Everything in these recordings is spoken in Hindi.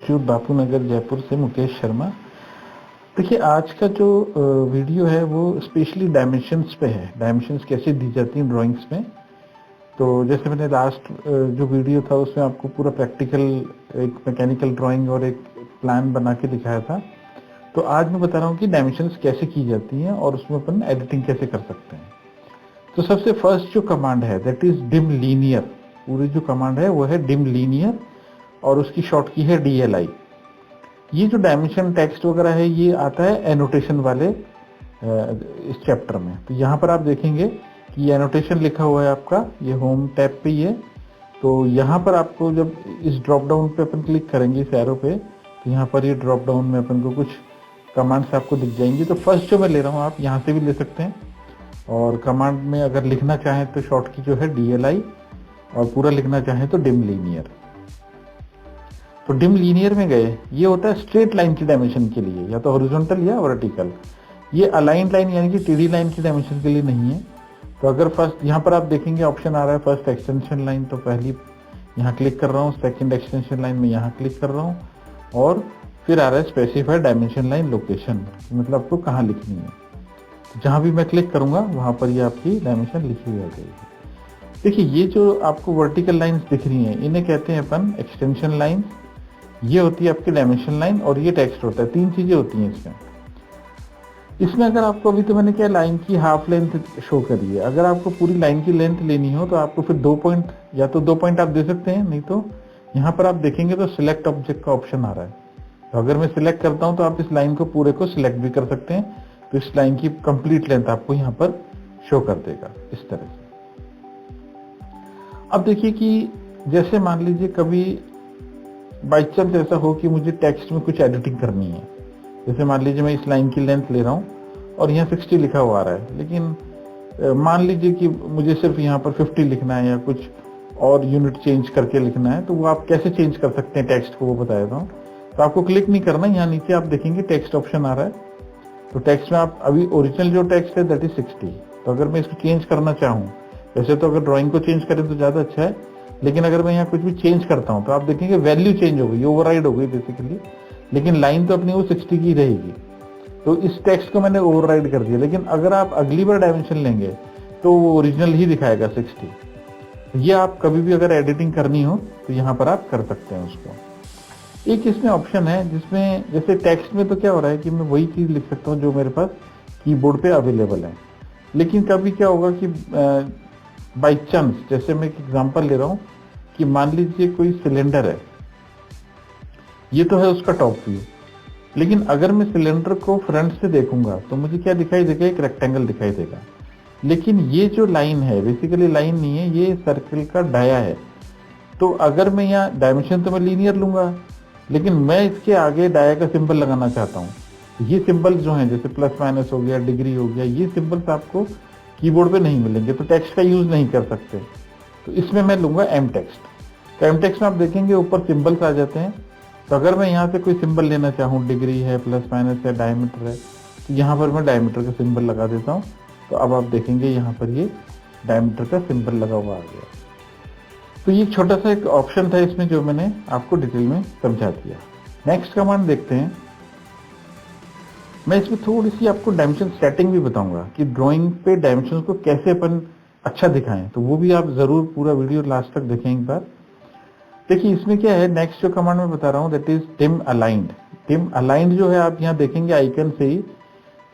इंस्टीट्यूट बापू नगर जयपुर से मुकेश शर्मा। देखिए आज का जो वीडियो है वो स्पेशली डायमेंशंस पे है, डायमेंशंस कैसे दी जाती हैं ड्राइंग्स में। तो जैसे मैंने लास्ट जो वीडियो था उसमें आपको पूरा प्रैक्टिकल एक मैकेनिकल ड्राइंग और एक प्लान बना के दिखाया था। तो आज मैं बता रहा हूँ कि डायमेंशंस कैसे की जाती हैं और उसमें अपन एडिटिंग कैसे कर सकते हैं। तो सबसे फर्स्ट जो कमांड है दैट इज डिम लीनियर। पूरी जो कमांड है वो है डिम लीनियर और उसकी शॉर्ट की है DLI। ये जो डायमेंशन टेक्स्ट वगैरह है ये आता है एनोटेशन वाले इस चैप्टर में। तो यहाँ पर आप देखेंगे कि ये एनोटेशन लिखा हुआ है आपका, ये होम टैब पे ही है। तो यहाँ पर आपको जब इस ड्रॉप डाउन पे अपन क्लिक करेंगे इस एरो पे, तो यहाँ पर ये ड्रॉप डाउन में अपन को कुछ कमांड्स आपको दिख जाएंगी। तो फर्स्ट जो मैं ले रहा हूँ आप यहाँ से भी ले सकते हैं, और कमांड में अगर लिखना चाहें तो शॉर्ट की जो है DLI और पूरा लिखना चाहें तो डिम लीनियर। तो डिम लीनियर में गए, ये होता है स्ट्रेट लाइन की डायमेंशन के लिए, या तो हॉरिजॉन्टल या वर्टिकल। ये अलाइंड लाइन यानी कि टेढ़ी लाइन की डायमेंशन के लिए नहीं है। तो अगर फर्स्ट यहाँ पर आप देखेंगे ऑप्शन आ रहा है फर्स्ट एक्सटेंशन लाइन, तो पहली यहाँ क्लिक कर रहा हूँ, सेकंड एक्सटेंशन लाइन में यहाँ क्लिक कर रहा हूँ, और फिर आ रहा है स्पेसिफाइड डायमेंशन लाइन लोकेशन, मतलब आपको कहाँ लिखनी है। तो जहाँ भी मैं क्लिक करूंगा वहां पर ये आपकी डायमेंशन लिखी हुई आ जाएगी। देखिए ये जो आपको वर्टिकल लाइंस दिख रही हैं इन्हें कहते हैं अपन एक्सटेंशन लाइन। ये होती है आपकी डायमेंशन लाइन और ये टेक्स्ट होता है। तीन चीजें होती हैं इसमें अगर आपको अभी तो मैंने क्या लाइन की हाफ लेंथ शो करी है। अगर आपको पूरी लाइन की लेंथ लेनी हो तो आपको फिर 2 पॉइंट या तो 2 पॉइंट आप दे सकते हैं, नहीं तो यहाँ पर आप देखेंगे तो सिलेक्ट ऑब्जेक्ट का ऑप्शन आ रहा है। तो अगर मैं सिलेक्ट करता हूँ तो आप इस लाइन को पूरे को सिलेक्ट भी कर सकते हैं। तो इस लाइन की कंप्लीट लेंथ आपको यहाँ पर शो कर देगा इस तरह से। अब देखिए कि जैसे मान लीजिए कभी बाई चांस ऐसा हो कि मुझे टेक्स्ट में कुछ एडिटिंग करनी है। जैसे मान लीजिए मैं इस लाइन की लेंथ ले रहा हूँ और यहाँ 60 लिखा हुआ आ रहा है, लेकिन मान लीजिए कि मुझे सिर्फ यहाँ पर 50 लिखना है या कुछ और यूनिट चेंज करके लिखना है। तो वो आप कैसे चेंज कर सकते हैं टेक्स्ट को, वो बता देता हूँ। तो आपको क्लिक नहीं करना, यहाँ नीचे आप देखेंगे टेक्स्ट ऑप्शन आ रहा है। तो टेक्स्ट में आप अभी ओरिजिनल जो टेक्स्ट है दैट इज 60। तो अगर मैं इसको चेंज करना चाहूँ, वैसे तो अगर ड्राइंग को चेंज करें तो ज्यादा अच्छा है, लेकिन अगर मैं यहाँ कुछ भी चेंज करता हूँ तो आप देखेंगे वैल्यू चेंज हो गई, ओवरराइड हो गई बेसिकली, लेकिन लाइन तो अपनी वो 60 की रहेगी। तो इस टेक्स्ट को मैंने ओवरराइड कर दिया। लेकिन अगर आप अगली बार डायमेंशन लेंगे तो वो ओरिजिनल ही दिखाएगा 60। ये आप कभी भी अगर एडिटिंग करनी हो तो यहाँ पर आप कर सकते हैं उसको। एक इसमें ऑप्शन है जिसमें जैसे टेक्स्ट में तो क्या हो रहा है कि मैं वही चीज लिख सकता हूँ जो मेरे पास कीबोर्ड पे अवेलेबल है। लेकिन कभी क्या होगा कि बाई चांस, जैसे मैं एक एग्जांपल ले रहा हूँ कि मान लीजिए कोई सिलेंडर है, ये तो है उसका टॉप व्यू, लेकिन अगर मैं सिलेंडर को फ्रंट से देखूंगा तो मुझे क्या दिखाई देगा, एक रेक्टेंगल दिखाई देगा। लेकिन ये जो लाइन है बेसिकली लाइन नहीं है, ये सर्कल का डाया है। तो अगर मैं यहाँ डायमेंशन तो मैं लीनियर लूंगा, लेकिन मैं इसके आगे डाया का सिंबल लगाना चाहता हूँ। ये सिंबल जो हैं जैसे प्लस माइनस हो गया, डिग्री हो गया, ये सिंबल्स आपको कीबोर्ड पे नहीं मिलेंगे, तो टेक्स्ट का यूज नहीं कर सकते। तो इसमें मैं लूंगा एम टेक्स्ट। तो एम टेक्स्ट में आप देखेंगे ऊपर सिंबल्स आ जाते हैं। तो अगर मैं यहाँ से कोई सिंबल लेना चाहूँ, डिग्री है, प्लस माइनस है, डायमीटर है, तो यहाँ पर मैं डायमीटर का सिंबल लगा देता हूँ। तो अब आप देखेंगे यहाँ पर ये डायमीटर का सिंबल लगा हुआ आ गया। तो ये छोटा सा एक ऑप्शन था इसमें जो मैंने आपको डिटेल में समझा दिया। नेक्स्ट कमांड देखते हैं। मैं इसमें थोड़ी सी आपको डायमेंशन सेटिंग भी बताऊंगा कि ड्राइंग पे डायमेंशन को कैसे अपन अच्छा दिखाएं। तो वो भी आप जरूर पूरा वीडियो लास्ट तक देखें एक बार। देखिए इसमें क्या है, नेक्स्ट जो कमांड मैं बता रहा हूँ that is dim aligned. Dim aligned जो है आप यहाँ देखेंगे आइकन से ही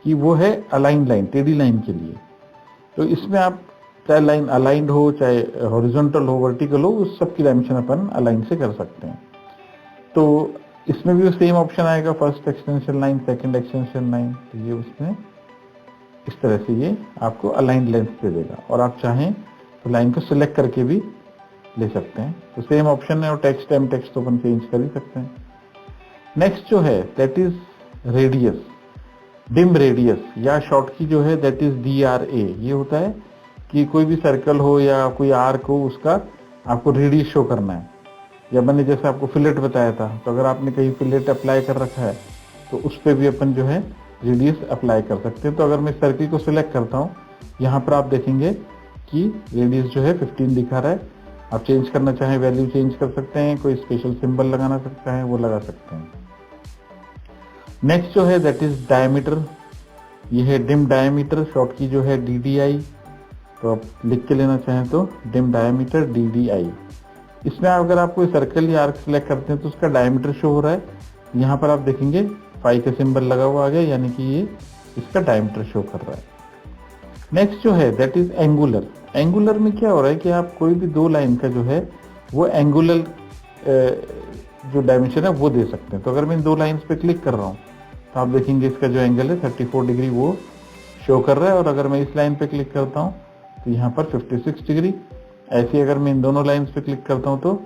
कि वो है अलाइंड लाइन, टेढ़ी लाइन के लिए। तो इसमें आप चाहे लाइन अलाइंड हो, चाहे हॉरिजॉन्टल हो, वर्टिकल हो, उस सब की डायमेंशन अपन अलाइन से कर सकते हैं। तो इसमें भी सेम ऑप्शन आएगा, first extension line, second extension line. तो ये उसमें इस तरह से ये आपको अलाइंड लेंथ दे देगा, और आप चाहें तो लाइन को सिलेक्ट करके भी ले सकते हैं। तो सेम ऑप्शन है, और टेक्स्ट एम टेक्स्ट तो अपन चेंज कर ही सकते हैं। नेक्स्ट जो है that is radius, dim radius, या शॉर्ट की जो है दैट इज DRA। ये होता है कि कोई भी सर्कल हो या कोई आर्क हो, उसका आपको रेडियस शो करना है। या मैंने जैसे आपको फिलेट बताया था, तो अगर आपने कहीं फिलेट अप्लाई कर रखा है तो उस पर भी अपन जो है रेडियस अप्लाई कर सकते हैं। तो अगर मैं सर्किल को सिलेक्ट करता हूँ, यहाँ पर आप देखेंगे कि रेडियस जो है 15 दिखा रहा है। आप चेंज करना चाहें वैल्यू चेंज कर सकते हैं, कोई स्पेशल सिंबल लगाना सकता है वो लगा सकते हैं। नेक्स्ट जो है दैट इज डायमीटर, ये है डिम डायमीटर, शॉर्ट की जो है DDI, तो आप लिख के लेना चाहें तो डिम डायमीटर DDI। इसमें अगर आप कोई सर्कल या आर्क सेलेक्ट करते हैं तो उसका डायमीटर शो हो रहा है, यहाँ पर आप देखेंगे फाई का सिंबल लगा हुआ आ गया, यानी कि ये इसका डायमीटर शो कर रहा है। नेक्स्ट जो है दैट इज एंगुलर। एंगुलर में क्या हो रहा है कि आप कोई भी दो लाइन का जो है वो एंगुलर जो डायमेंशन है वो दे सकते हैं। तो अगर मैं इन दो लाइंस पे क्लिक कर रहा हूँ तो आप देखेंगे इसका जो एंगल है 34 डिग्री वो शो कर रहा है, और अगर मैं इस लाइन पे क्लिक करता हूँ तो यहाँ पर 56 डिग्री, ऐसे अगर मैं इन दोनों लाइंस पे क्लिक करता हूँ तो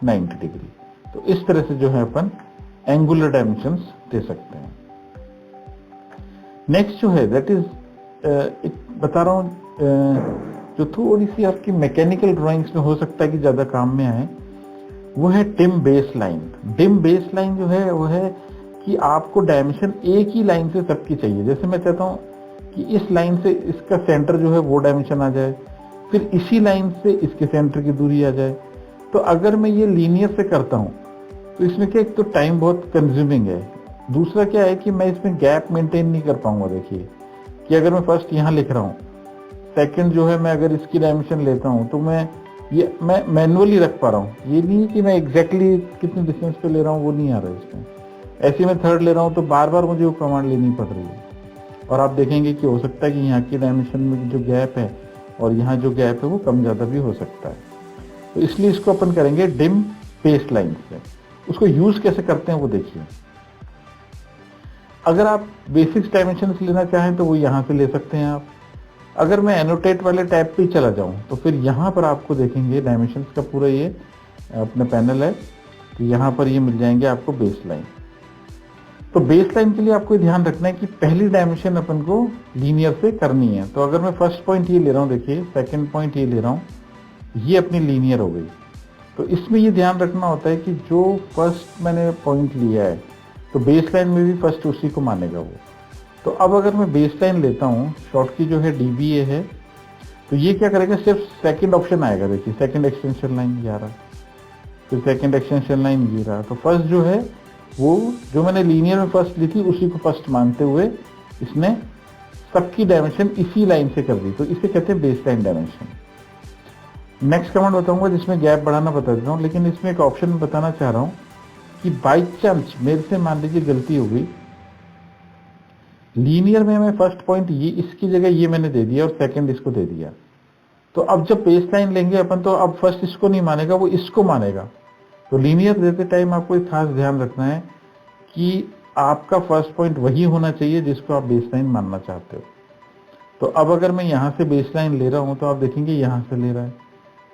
90 डिग्री। तो इस तरह से जो है अपन एंगुलर डायमेंशंस दे सकते हैं। नेक्स्ट जो है दैट इज बता रहा हूँ जो थोड़ी सी आपकी मैकेनिकल ड्राइंग्स में हो सकता है कि ज्यादा काम में आए, वो है dim base line. Dim base line जो है वो है कि आपको डायमेंशन एक ही लाइन से सबकी चाहिए। जैसे मैं चाहता हूँ कि इस लाइन से इसका सेंटर जो है वो डायमेंशन आ जाए, फिर इसी लाइन से इसके सेंटर की दूरी आ जाए। तो अगर मैं ये लीनियर से करता हूँ तो इसमें क्या, एक तो टाइम बहुत कंज्यूमिंग है, दूसरा क्या है कि मैं इसमें गैप मेंटेन नहीं कर पाऊंगा। देखिए कि अगर मैं फर्स्ट यहाँ लिख रहा हूँ, सेकंड जो है मैं अगर इसकी डायमेंशन लेता हूँ तो मैं मैनुअली रख पा रहा हूँ, ये नहीं कि मैं एग्जैक्टली कितने डिस्टेंस पे ले रहा हूँ वो नहीं आ रहा है इसमें। ऐसे में थर्ड ले रहा हूँ तो बार बार मुझे वो कमांड लेनी पड़ रही है, और आप देखेंगे कि हो सकता है कि यहाँ की डायमेंशन में जो गैप है और यहाँ जो गैप है वो कम ज्यादा भी हो सकता है। तो इसलिए इसको अपन करेंगे डिम बेस लाइन से। उसको यूज कैसे करते हैं वो देखिए। अगर आप बेसिक्स डायमेंशन लेना चाहें तो वो यहाँ से ले सकते हैं आप। अगर मैं एनोटेट वाले टैब पे चला जाऊं तो फिर यहाँ पर आपको देखेंगे डायमेंशंस का पूरा ये अपना पैनल है, तो यहाँ पर ये मिल जाएंगे आपको बेस लाइन। तो बेस लाइन के लिए आपको ध्यान रखना है कि पहली डायमेंशन अपन को लीनियर से करनी है। तो अगर मैं फर्स्ट पॉइंट ये ले रहा हूँ, देखिए सेकंड पॉइंट ये ले रहा हूँ, ये अपनी लीनियर हो गई। तो इसमें ये ध्यान रखना होता है कि जो फर्स्ट मैंने पॉइंट लिया है तो बेस लाइन में भी फर्स्ट उसी को मानेगा वो। तो अब अगर मैं बेस लाइन लेता हूँ, शॉर्ट की जो है DBA है, तो ये क्या करेगा, सिर्फ सेकंड ऑप्शन आएगा। देखिए सेकंड एक्सटेंशन लाइन ये आ रहा, फिर सेकंड एक्सटेंशन लाइन ये रहा। तो फर्स्ट जो है वो जो मैंने लीनियर में फर्स्ट ली थी उसी को फर्स्ट मानते हुए इसने सबकी डायमेंशन इसी लाइन से कर दी, तो इसे कहते हैं base line dimension. Next command बताऊंगा जिसमें गैप बढ़ाना बता देता हूँ, लेकिन इसमें एक ऑप्शन बताना चाह रहा हूँ कि बाई चांस मेरे से मान लीजिए गलती हो गई, लीनियर में मैं फर्स्ट पॉइंट ये इसकी जगह ये मैंने दे दिया और सेकंड इसको दे दिया, तो अब जब बेस लाइन लेंगे अपन तो अब फर्स्ट इसको नहीं मानेगा, वो इसको मानेगा। तो लीनियर देते टाइम आपको एक खास ध्यान रखना है कि आपका फर्स्ट पॉइंट वही होना चाहिए जिसको आप बेस लाइन मानना चाहते हो। तो अब अगर मैं यहाँ से बेस लाइन ले रहा हूँ तो आप देखेंगे यहाँ से ले रहा है,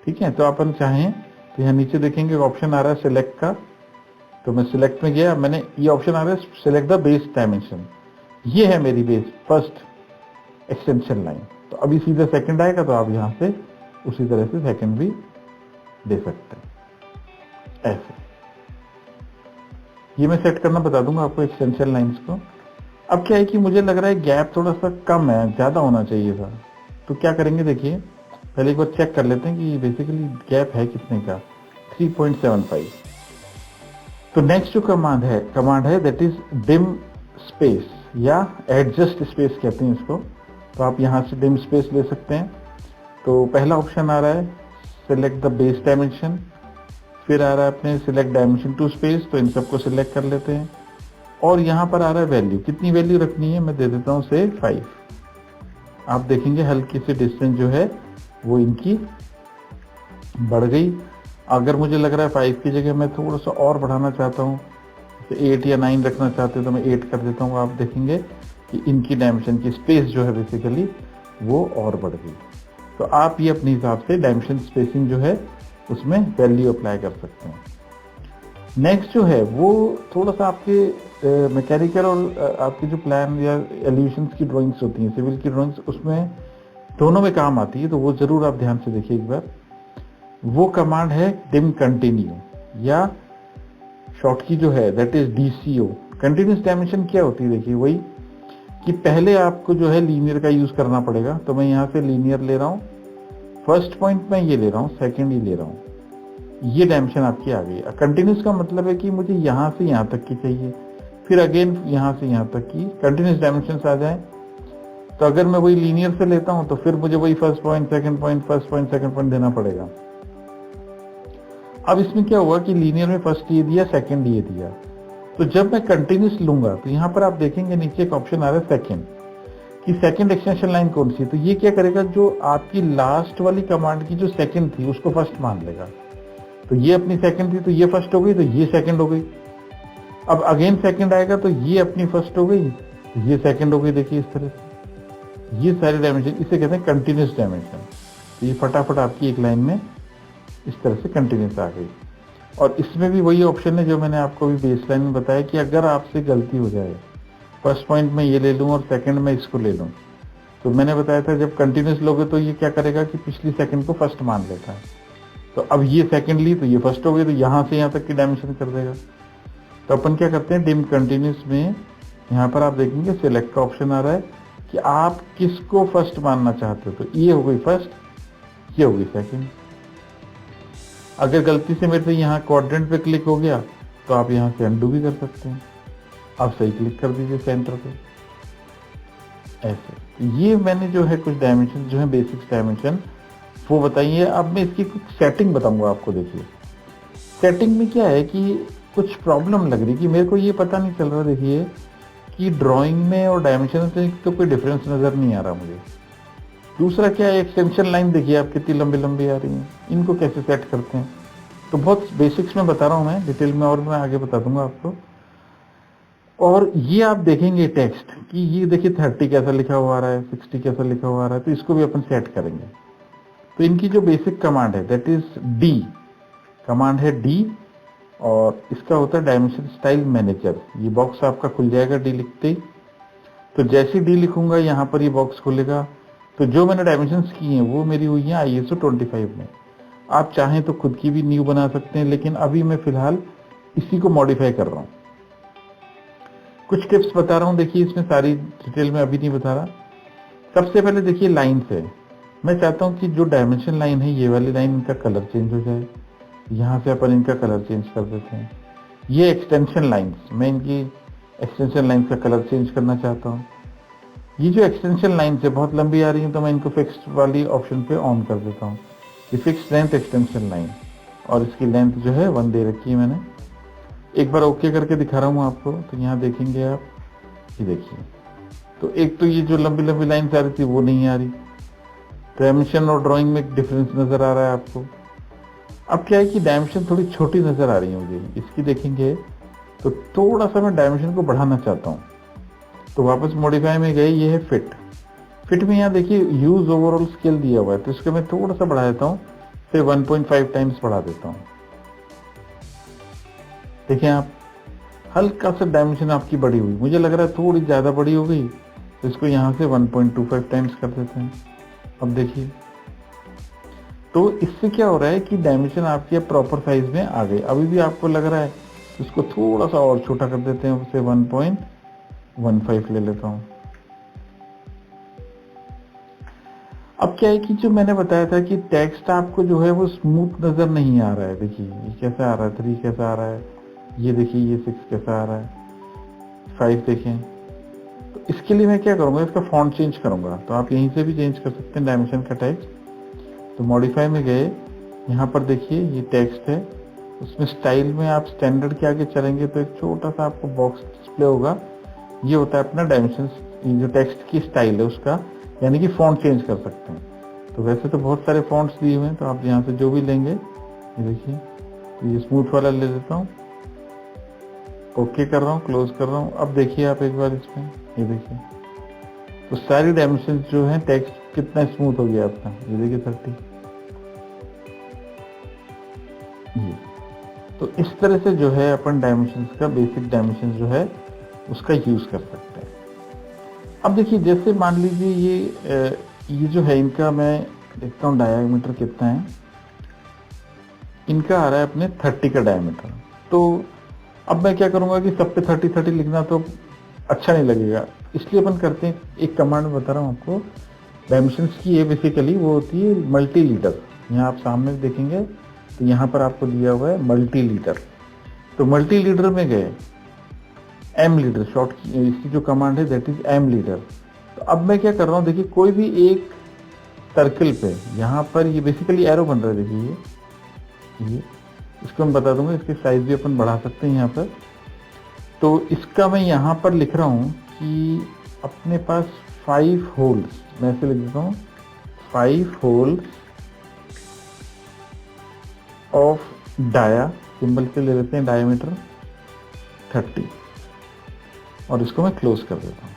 ठीक है। तो अपन चाहें तो यहाँ नीचे देखेंगे ऑप्शन आ रहा है सिलेक्ट का, तो मैं सिलेक्ट में गया, मैंने ये ऑप्शन आ रहा है सिलेक्ट द बेस डायमेंशन, ये है मेरी बेस फर्स्ट एक्सटेंशन लाइन। तो अभी सीधा सेकंड आएगा तो आप यहाँ से उसी तरह से सेकंड भी दे सकते हैं ऐसे। ये मैं सेट करना बता दूंगा आपको एक्सटेंशन लाइंस को। अब क्या है कि मुझे लग रहा है गैप थोड़ा सा कम है, ज्यादा होना चाहिए था, तो क्या करेंगे देखिए पहले एक बार चेक कर लेते हैं कि बेसिकली गैप है कितने का, 3.75। तो नेक्स्ट जो कमांड है दैट इज डिम स्पेस या एडजस्ट स्पेस कहते हैं इसको। तो आप यहाँ से डिम स्पेस ले सकते हैं। तो पहला ऑप्शन आ रहा है सिलेक्ट द बेस डायमेंशन, फिर आ रहा है अपने सिलेक्ट डायमेंशन टू स्पेस, तो इन सबको सिलेक्ट कर लेते हैं। और यहाँ पर आ रहा है वैल्यू, कितनी वैल्यू रखनी है, मैं दे देता हूँ से 5। आप देखेंगे हल्की सी डिस्टेंस जो है वो इनकी बढ़ गई। अगर मुझे लग रहा है 5 की जगह मैं थोड़ा सा और बढ़ाना चाहता हूँ, 8 या 9 रखना चाहते हो तो मैं 8 कर देता हूँ। आप देखेंगे कि इनकी डायमेंशन की स्पेस जो है बेसिकली वो और बढ़ गई। तो आप ये अपने हिसाब से डायमेंशन स्पेसिंग जो है उसमें वैल्यू अप्लाई कर सकते हैं। नेक्स्ट जो है वो थोड़ा सा आपके मैकेनिकल और आपकी जो प्लान या एलिवेशंस की ड्राइंग्स होती हैं, सिविल की ड्राइंग्स, उसमें दोनों में काम आती है, तो वो जरूर आप ध्यान से देखिए एक बार। वो कमांड है डिम कंटिन्यू या शॉर्ट की जो है that is DCO। Continuous dimension क्या होती है, देखिए वही कि पहले आपको जो है लीनियर का यूज करना पड़ेगा। तो मैं यहाँ से लीनियर ले रहा हूँ, फर्स्ट पॉइंट मैं ये ले रहा हूँ, सेकंड ही ले रहा हूँ, ये डायमेंशन आपकी आ गई। कंटिन्यूस का मतलब है कि मुझे यहाँ से यहाँ तक की चाहिए, फिर अगेन यहाँ से यहाँ तक की कंटिन्यूस डायमेंशन आ जाए। तो अगर मैं वही लीनियर से लेता हूँ तो फिर मुझे वही first point, second point, first point, second point देना पड़ेगा। अब इसमें क्या हुआ कि लीनियर में फर्स्ट ये दिया, सेकंड ये दिया, तो जब मैं कंटिन्यूस लूंगा तो यहाँ पर आप देखेंगे नीचे एक ऑप्शन आ रहा है सेकंड, कि सेकंड एक्सटेंशन लाइन कौन सी। तो ये क्या करेगा, जो आपकी लास्ट वाली कमांड की जो सेकंड थी उसको फर्स्ट मान लेगा। तो ये अपनी सेकंड थी तो ये फर्स्ट हो गई, तो ये सेकंड हो गई। अब अगेन सेकंड आएगा तो ये अपनी फर्स्ट हो गई, तो ये सेकंड हो गई। देखिए इस तरह से ये सारे डायमेंशन, इसे कहते हैं कंटिन्यूस डायमेंशन। तो ये फटाफट आपकी एक लाइन में इस तरह से कंटिन्यूस आ गई। और इसमें भी वही ऑप्शन है जो मैंने आपको भी बेस लाइन में बताया कि अगर आपसे गलती हो जाए, फर्स्ट पॉइंट में ये ले लूं और सेकंड में इसको ले लूं, तो मैंने बताया था जब कंटिन्यूस लोगे तो ये क्या करेगा कि पिछली सेकंड को फर्स्ट मान लेता है। तो अब ये सेकंड ली तो ये फर्स्ट हो गई, तो यहां से यहां तक की डायमेंशन कर देगा। तो अपन क्या करते हैं, डिम कंटिन्यूस में यहाँ पर आप देखेंगे सिलेक्ट का ऑप्शन आ रहा है कि आप किसको फर्स्ट मानना चाहते हो। तो ये हो गई फर्स्ट, ये हो गई सेकंड। अगर गलती से मेरे से यहाँ क्वाड्रेंट पे क्लिक हो गया तो आप यहाँ से अनडू भी कर सकते हैं। आप सही क्लिक कर दीजिए सेंटर पे, ऐसे। ये मैंने जो है कुछ डायमेंशन जो है बेसिक डायमेंशन वो बताइए। अब मैं इसकी कुछ सेटिंग बताऊंगा आपको। देखिए सेटिंग में क्या है कि कुछ प्रॉब्लम लग रही कि मेरे को ये पता नहीं चल रहा, देखिए कि ड्राइंग में और डायमेंशन से तो कोई डिफरेंस नजर नहीं आ रहा मुझे। दूसरा क्या है, एक्सटेंशन लाइन देखिए आप कितनी लंबी लंबी आ रही है, इनको कैसे सेट करते हैं। तो बहुत बेसिक्स में बता रहा हूँ मैं, डिटेल में और मैं आगे बता दूंगा आपको। और ये आप देखेंगे टेक्स्ट कि ये देखिए 30 कैसा लिखा हुआ आ रहा है, 60 कैसा लिखा हुआ आ रहा है, तो इसको भी अपन सेट करेंगे। तो इनकी जो बेसिक कमांड है दैट इज डी, कमांड है डी, और इसका होता है डायमेंशन स्टाइल मैनेजर। ये बॉक्स आपका खुल जाएगा डी लिखते ही। तो जैसे डी लिखूंगा यहाँ पर ये बॉक्स खुलेगा। तो जो मैंने डायमेंशंस की हैं वो मेरी हुई हैं ISO 25 में। आप चाहें तो खुद की भी न्यू बना सकते हैं, लेकिन अभी मैं फिलहाल इसी को मॉडिफाई कर रहा हूँ। कुछ टिप्स बता रहा हूँ, देखिए इसमें सारी डिटेल में अभी नहीं बता रहा। सबसे पहले देखिए लाइन से मैं चाहता हूँ कि जो डायमेंशन लाइन है ये वाली लाइन, इनका कलर चेंज हो जाए। यहाँ से अपन इनका कलर चेंज कर देते हैं। ये एक्सटेंशन लाइन्स, मैं इनकी एक्सटेंशन लाइन का कलर चेंज करना चाहता हूँ। ये जो एक्सटेंशन लाइन है बहुत लंबी आ रही है तो मैं इनको फिक्स्ड वाली ऑप्शन पे ऑन कर देता हूँ। ये फिक्स्ड लेंथ एक्सटेंशन लाइन, और इसकी लेंथ जो है 1 दे रखी है मैंने। एक बार ओके करके दिखा रहा हूँ आपको। तो यहाँ देखेंगे आप, ये देखिए, तो एक तो ये जो लंबी लंबी लाइन आ रही थी वो नहीं आ रही। डायमेंशन और ड्राइंग में डिफरेंस नजर आ रहा है आपको। अब क्या है कि डायमेंशन थोड़ी छोटी नजर आ रही है मुझे इसकी, देखेंगे तो थोड़ा सा मैं डायमेंशन को बढ़ाना चाहता हूँ। तो वापस मॉडिफाई में गए, ये है फिट। फिट में यहाँ देखिए यूज ओवरऑल स्केल दिया हुआ है, तो इसको मैं थोड़ा सा बढ़ा देता हूँ, फिर 1.5 टाइम्स बढ़ा देता हूँ। देखिए आप, हल्का सा डायमेंशन आपकी बड़ी हुई, मुझे लग रहा है थोड़ी ज्यादा बड़ी हो गई, तो इसको यहाँ से 1.25 टाइम्स कर देते हैं। अब देखिए, तो इससे क्या हो रहा है कि डायमेंशन आपकी प्रॉपर साइज में आ गई। अभी भी आपको लग रहा है तो इसको थोड़ा सा और छोटा कर देते हैं, उसे 1.15 ले लेता हूँ। अब क्या है कि जो मैंने बताया था कि टेक्स्ट आपको जो है वो स्मूथ नजर नहीं आ रहा है। देखिए ये कैसा आ रहा है, 3 कैसा आ रहा है, ये देखिए ये 6 कैसा आ रहा है, 5 देखें। तो इसके लिए मैं क्या करूंगा, इसका फॉन्ट चेंज करूंगा। तो आप यहीं से भी चेंज कर सकते हैं डायमेंशन का टेक्स्ट। तो मॉडिफाई में गए, यहाँ पर देखिए ये टेक्स्ट है, उसमें स्टाइल में आप स्टैंडर्ड के आगे चलेंगे तो एक छोटा सा आपको बॉक्स डिस्प्ले होगा। ये होता है अपना डायमेंशन, जो टेक्स्ट की स्टाइल है उसका, यानी कि फॉन्ट चेंज कर सकते हैं। तो वैसे तो बहुत सारे फॉन्ट्स दिए हुए हैं, तो आप यहाँ से जो भी लेंगे, ये देखिए, तो ये स्मूथ वाला ले लेता हूँ, ओके कर रहा हूँ, क्लोज कर रहा हूँ। अब देखिए आप एक बार इसमें, ये देखिए, तो सारी डायमेंशन जो है टेक्स्ट कितना स्मूथ हो गया आपका, ये देखिए 30। ये तो इस तरह से जो है अपन डायमेंशन का, बेसिक डायमेंशन जो है उसका यूज कर सकते हैं। अब देखिए जैसे मान लीजिए ये जो है इनका, मैं देखता हूँ डायमीटर कितना है इनका, आ रहा है अपने 30 का डायमीटर। तो अब मैं क्या करूंगा कि सब पे 30 लिखना तो अच्छा नहीं लगेगा, इसलिए अपन करते हैं, एक कमांड बता रहा हूँ आपको डायमेंशंस की। ये बेसिकली वो होती है मल्टी लीटर। यहाँ आप सामने देखेंगे तो यहाँ पर आपको दिया हुआ है मल्टी लीडर, तो मल्टी लीडर में गए, एम लीडर शॉर्ट की इसकी जो कमांड है दैट इज एम लीडर। तो अब मैं क्या कर रहा हूँ, देखिए कोई भी एक सर्कल पे यहाँ पर ये बेसिकली एरो बन रहा है, देखिए ये इसको मैं बता दूंगा, इसकी साइज भी अपन बढ़ा सकते हैं यहाँ पर। तो इसका मैं यहाँ पर लिख रहा हूँ कि अपने पास 5 होल्स, मैं ऐसे लिख देता हूँ 5 होल्स ऑफ डाया, सिंबल के ले लेते हैं डायमीटर 30, और इसको मैं क्लोज कर देता हूँ।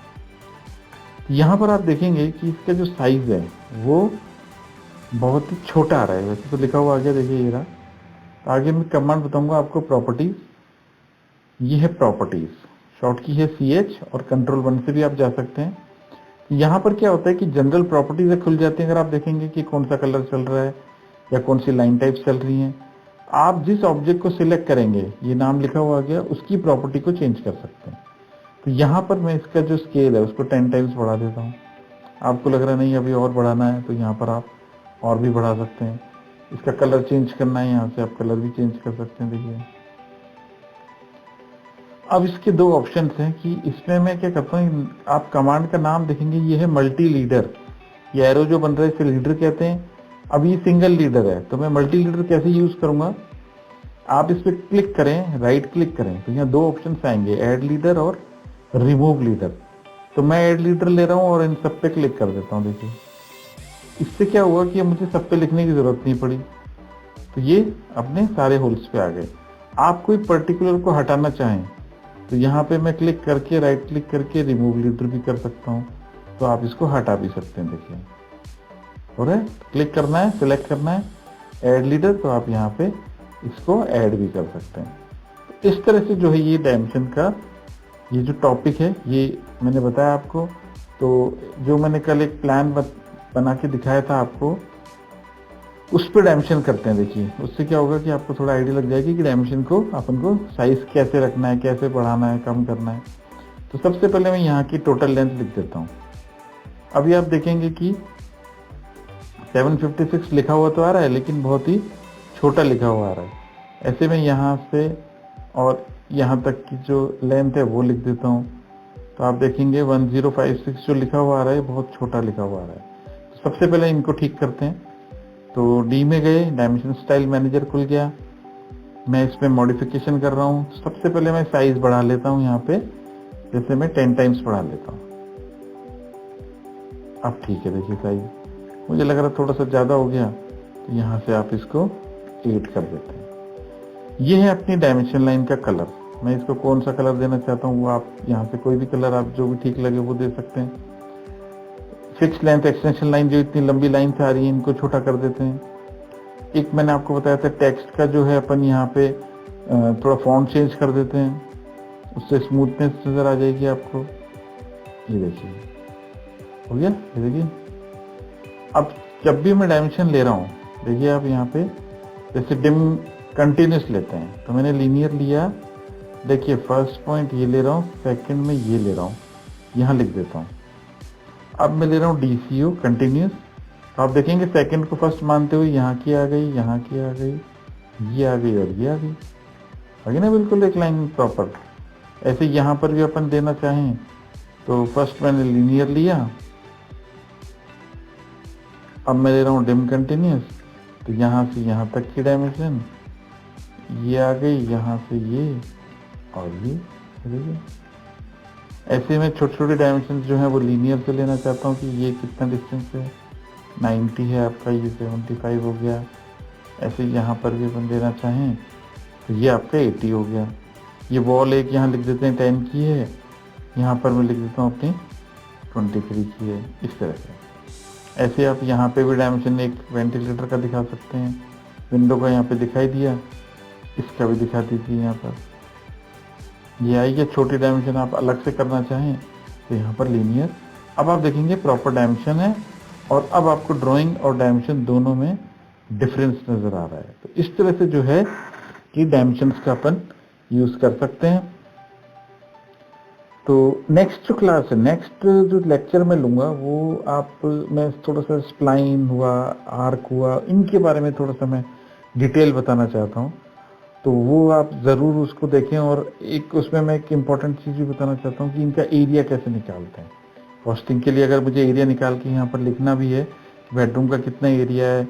यहाँ पर आप देखेंगे कि इसका जो साइज है वो बहुत ही छोटा आ रहा है, वैसे तो लिखा हुआ आ गया, देखिए ये रहा। तो आगे मैं कमांड बताऊंगा आपको, प्रॉपर्टीज, ये है प्रॉपर्टीज, शॉर्ट की है CH, और कंट्रोल 1 से भी आप जा सकते हैं। यहाँ पर क्या होता है कि जनरल प्रॉपर्टीज खुल जाती है, अगर आप देखेंगे कि कौन सा कलर चल रहा है या कौन सी लाइन टाइप चल रही है, आप जिस ऑब्जेक्ट को सिलेक्ट करेंगे, ये नाम लिखा हुआ आ गया, उसकी प्रॉपर्टी को चेंज कर सकते हैं। तो यहाँ पर मैं इसका जो स्केल है उसको 10 टाइम्स बढ़ा देता हूँ। आपको लग रहा नहीं अभी और बढ़ाना है, तो यहाँ पर आप और भी बढ़ा सकते हैं। इसका कलर चेंज करना है, यहाँ से आप कलर भी चेंज कर सकते हैं। देखिए अब इसके 2 ऑप्शंस हैं कि इसमें मैं क्या करता हूँ, आप कमांड का नाम देखेंगे, ये है मल्टी लीडर, ये एरो जो बन रहा है इसे लीडर कहते हैं। अब ये सिंगल लीडर है, तो मैं मल्टी लीडर कैसे यूज करूंगा, आप इस पर क्लिक करें, राइट क्लिक करें, तो यहाँ 2 ऑप्शन आएंगे, ऐड लीडर और रिमूव लीडर। तो मैं ऐड लीडर ले रहा हूँ और इन सब पे क्लिक कर देता हूँ। देखिए इससे क्या हुआ कि मुझे सब पे लिखने की जरूरत नहीं पड़ी, तो ये अपने सारे होल्स पे आ गए। आप कोई पर्टिकुलर को हटाना चाहें तो यहाँ पे मैं क्लिक करके, राइट क्लिक करके रिमूव लीडर भी कर सकता हूँ, तो आप इसको हटा भी सकते हैं। देखिए और क्लिक करना है, सिलेक्ट करना है ऐड लीडर, तो आप यहाँ पे इसको ऐड भी कर सकते हैं। इस तरह से जो है ये डायमेंशन का ये जो टॉपिक है ये मैंने बताया आपको। तो जो मैंने कल एक प्लान बना के दिखाया था आपको, उस पर डायमेंशन करते हैं। देखिए उससे क्या होगा कि आपको थोड़ा आइडिया लग जाएगी कि डायमेंशन को अपन को साइज कैसे रखना है, कैसे बढ़ाना है, कम करना है। तो सबसे पहले मैं यहाँ की टोटल लेंथ लिख देता हूँ। अभी आप देखेंगे कि 756 लिखा हुआ तो आ रहा है, लेकिन बहुत ही छोटा लिखा हुआ आ रहा है। ऐसे में यहाँ से और यहाँ तक की जो लेंथ है वो लिख देता हूँ, तो आप देखेंगे 1056 जो लिखा हुआ आ रहा है बहुत छोटा लिखा हुआ आ रहा है। तो सबसे पहले इनको ठीक करते हैं। तो डी में गए, डायमेंशन स्टाइल मैनेजर खुल गया, मैं इसमें मॉडिफिकेशन कर रहा हूँ। तो सबसे पहले मैं साइज बढ़ा लेता हूँ, यहाँ पे जैसे मैं 10 टाइम्स बढ़ा लेता हूँ। अब ठीक है, देखिए साइज मुझे लग रहा थोड़ा सा ज्यादा हो गया, तो यहाँ से आप इसको 8 कर देते हैं। ये है अपनी डायमेंशन लाइन का कलर। मैं इसको कौन सा कलर देना चाहता हूँ वो आप यहाँ से कोई भी कलर आप जो भी ठीक लगे वो दे सकते हैं। फिक्स लेंथ एक्सटेंशन लाइन जो इतनी लंबी लाइन से आ रही है इनको छोटा कर देते हैं। एक मैंने आपको बताया था टेक्स्ट का जो है अपन यहाँ पे थोड़ा फॉन्ट चेंज कर देते हैं, उससे स्मूथनेस नजर आ जाएगी आपको। ये देखिए हो गया, ये देखिए। अब जब भी मैं डायमेंशन ले रहा हूँ, देखिए आप यहाँ पे जैसे डिम कंटिन्यूस लेते हैं, तो मैंने लीनियर लिया, देखिए फर्स्ट पॉइंट ये ले रहा हूँ, सेकंड में ये ले रहा हूँ, यहाँ लिख देता हूँ। अब मैं ले रहा हूँ DCO कंटिन्यूस, तो आप देखेंगे सेकंड को फर्स्ट मानते हुए यहाँ की आ गई, यहाँ की आ गई, ये आ गई और ये आ गई, आगे ना बिल्कुल एक लाइन प्रॉपर। ऐसे यहाँ पर भी अपन देना चाहें तो फर्स्ट मैंने लीनियर लिया, अब मैं ले रहा हूँ डिम कंटिन्यूस, तो यहाँ से यहाँ तक की डायमेंशन ये आ गई, यहाँ से ये और ये देखिए। ऐसे में छोटे छोटे डायमेंशन जो है वो लीनियर से लेना चाहता हूँ कि ये कितना डिस्टेंस है, 90 है आपका, ये 75 हो गया। ऐसे यहाँ पर भी अपन देना चाहें तो ये आपका 80 हो गया। ये वॉल एक यहाँ लिख देते हैं 10 की है, यहाँ पर मैं लिख देता हूँ अपनी 23 की है, इस तरह से। ऐसे आप यहाँ पे भी डायमेंशन एक वेंटिलेटर का दिखा सकते हैं, विंडो का यहाँ पे दिखाई दिया, इसका भी दिखा दीजिए यहाँ पर। ये आई है छोटी डायमेंशन, आप अलग से करना चाहें तो यहाँ पर लीनियर। अब आप देखेंगे प्रॉपर डायमेंशन है, और अब आपको ड्राइंग और डायमेंशन दोनों में डिफरेंस नजर आ रहा है। तो इस तरह से जो है कि डायमेंशंस का अपन यूज कर सकते हैं। तो नेक्स्ट जो क्लास है, नेक्स्ट जो लेक्चर में लूंगा वो आप मैं थोड़ा सा स्प्लाइन हुआ, आर्क हुआ, इनके बारे में थोड़ा सा मैं डिटेल बताना चाहता हूँ, तो वो आप ज़रूर उसको देखें। और एक उसमें मैं एक इम्पॉर्टेंट चीज़ भी बताना चाहता हूँ कि इनका एरिया कैसे निकालते हैं। कॉस्टिंग के लिए अगर मुझे एरिया निकाल के यहाँ पर लिखना भी है कि बेडरूम का कितना एरिया है,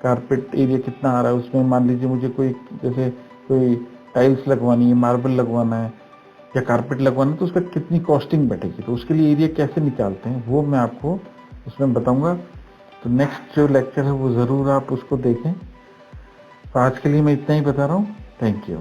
कारपेट एरिया कितना आ रहा है, उसमें मान लीजिए मुझे कोई जैसे कोई टाइल्स लगवानी है, मार्बल लगवाना है या कारपेट लगवाना है, तो उसका कितनी कॉस्टिंग बैठेगी, तो उसके लिए एरिया कैसे निकालते हैं वो मैं आपको उसमें बताऊंगा। तो नेक्स्ट जो लेक्चर है वो ज़रूर आप उसको देखें। तो आज के लिए मैं इतना ही बता रहा हूँ। Thank you.